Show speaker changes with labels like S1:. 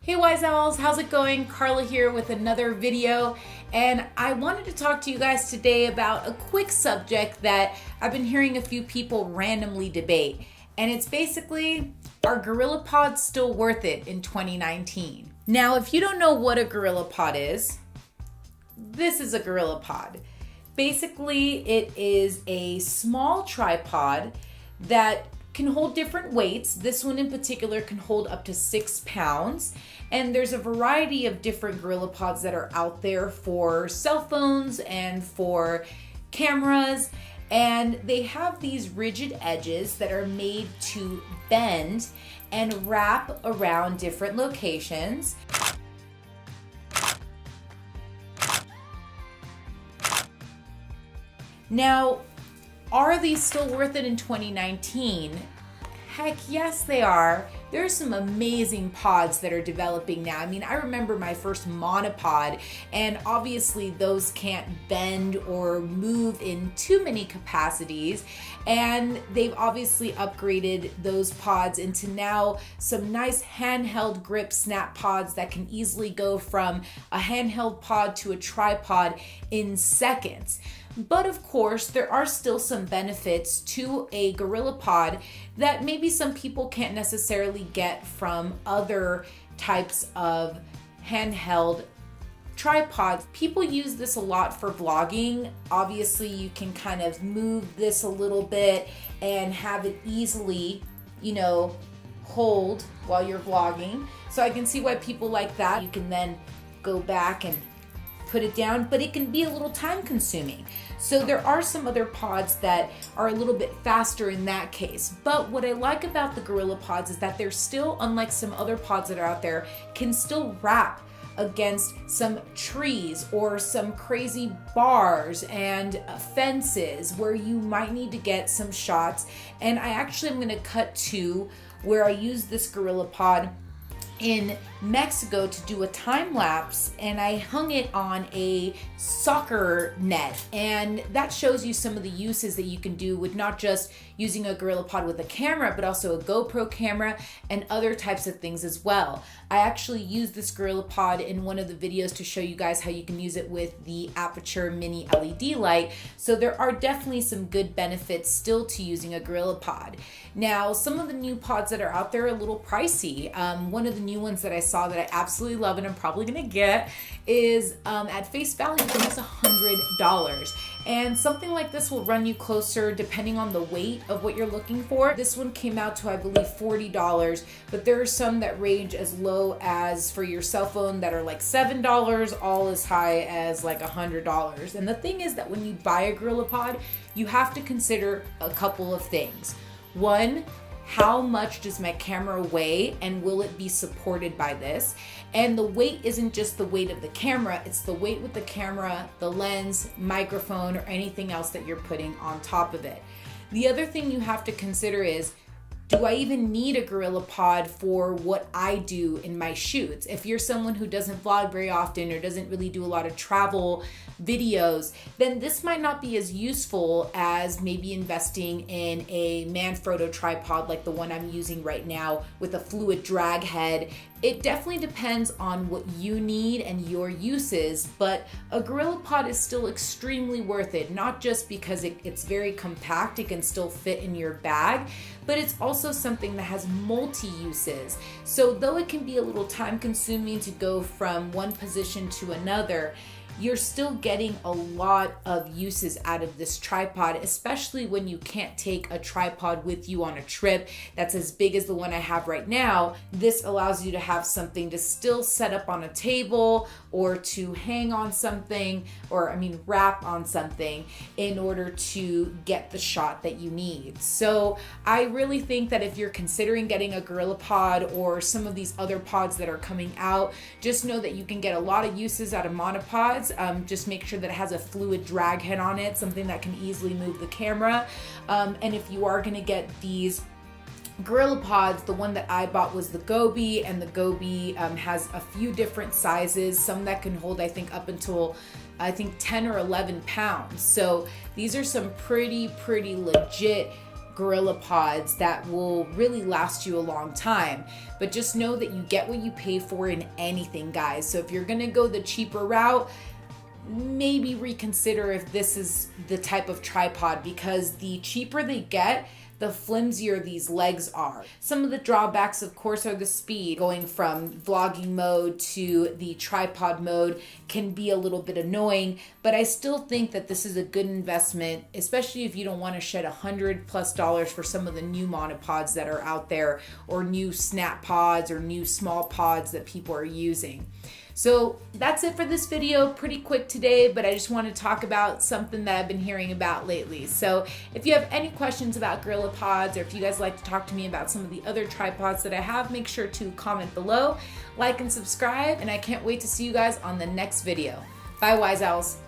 S1: Hey Wise Owls, how's it going? Carla here with another video, and I wanted to talk to you guys today about a quick subject that I've been hearing a few people randomly debate, and it's basically, are GorillaPods still worth it in 2019? Now, if you don't know what a GorillaPod is, this is a GorillaPod. Basically, it is a small tripod that can hold different weights. This one in particular can hold up to 6 pounds. And there's a variety of different GorillaPods that are out there for cell phones and for cameras. And they have these rigid edges that are made to bend and wrap around different locations. Now, are these still worth it in 2019? Heck yes, they are. There are some amazing pods that are developing now. I mean, I remember my first monopod, and obviously those can't bend or move in too many capacities. And they've obviously upgraded those pods into now some nice handheld grip snap pods that can easily go from a handheld pod to a tripod in seconds. But of course, there are still some benefits to a GorillaPod that maybe some people can't necessarily get from other types of handheld tripods. People use this a lot for vlogging. Obviously, you can kind of move this a little bit and have it easily, hold while you're vlogging. So I can see why people like that. You can then go back and put it down, but it can be a little time consuming. So there are some other pods that are a little bit faster in that case. But what I like about the GorillaPods is that they're still, unlike some other pods that are out there, can still wrap against some trees or some crazy bars and fences where you might need to get some shots. And I actually am gonna cut to where I use this GorillaPod in Mexico to do a time lapse, and I hung it on a soccer net, and that shows you some of the uses that you can do with not just using a GorillaPod with a camera, but also a GoPro camera and other types of things as well. I actually used this GorillaPod in one of the videos to show you guys how you can use it with the Aperture Mini LED light. So there are definitely some good benefits still to using a GorillaPod. Now, some of the new pods that are out there are a little pricey. One of the new ones that I saw that I absolutely love and I'm probably gonna get is at face value almost $100. And something like this will run you closer depending on the weight of what you're looking for. This one came out to, I believe, $40, but there are some that range as low as for your cell phone that are like $7, all as high as like $100. And the thing is that when you buy a GorillaPod, you have to consider a couple of things. One, how much does my camera weigh and will it be supported by this? And the weight isn't just the weight of the camera, it's the weight with the camera, the lens, microphone, or anything else that you're putting on top of it. The other thing you have to consider is, do I even need a GorillaPod for what I do in my shoots? If you're someone who doesn't vlog very often or doesn't really do a lot of travel videos, then this might not be as useful as maybe investing in a Manfrotto tripod like the one I'm using right now with a fluid drag head. It definitely depends on what you need and your uses, but a GorillaPod is still extremely worth it, not just because it's very compact, it can still fit in your bag, but it's also something that has multi-uses. So though it can be a little time consuming to go from one position to another, you're still getting a lot of uses out of this tripod, especially when you can't take a tripod with you on a trip that's as big as the one I have right now. This allows you to have something to still set up on a table or to hang on something, or wrap on something in order to get the shot that you need. So I really think that if you're considering getting a GorillaPod or some of these other pods that are coming out, just know that you can get a lot of uses out of monopods. Just make sure that it has a fluid drag head on it, something that can easily move the camera. And if you are gonna get these GorillaPods, the one that I bought was the Gobi, and the Gobi has a few different sizes, some that can hold I think up until 10 or 11 pounds. So these are some pretty legit Gorilla Pods that will really last you a long time. But just know that you get what you pay for in anything, guys. So if you're gonna go the cheaper route, maybe reconsider if this is the type of tripod, because the cheaper they get, the flimsier these legs are. Some of the drawbacks, of course, are the speed. Going from vlogging mode to the tripod mode can be a little bit annoying, but I still think that this is a good investment, especially if you don't want to shed $100+ for some of the new monopods that are out there, or new snap pods or new small pods that people are using. So that's it for this video. Pretty quick today, but I just want to talk about something that I've been hearing about lately. So if you have any questions about Gorilla Pods, or if you guys like to talk to me about some of the other tripods that I have, make sure to comment below, like and subscribe, and I can't wait to see you guys on the next video. Bye, Wise Owls.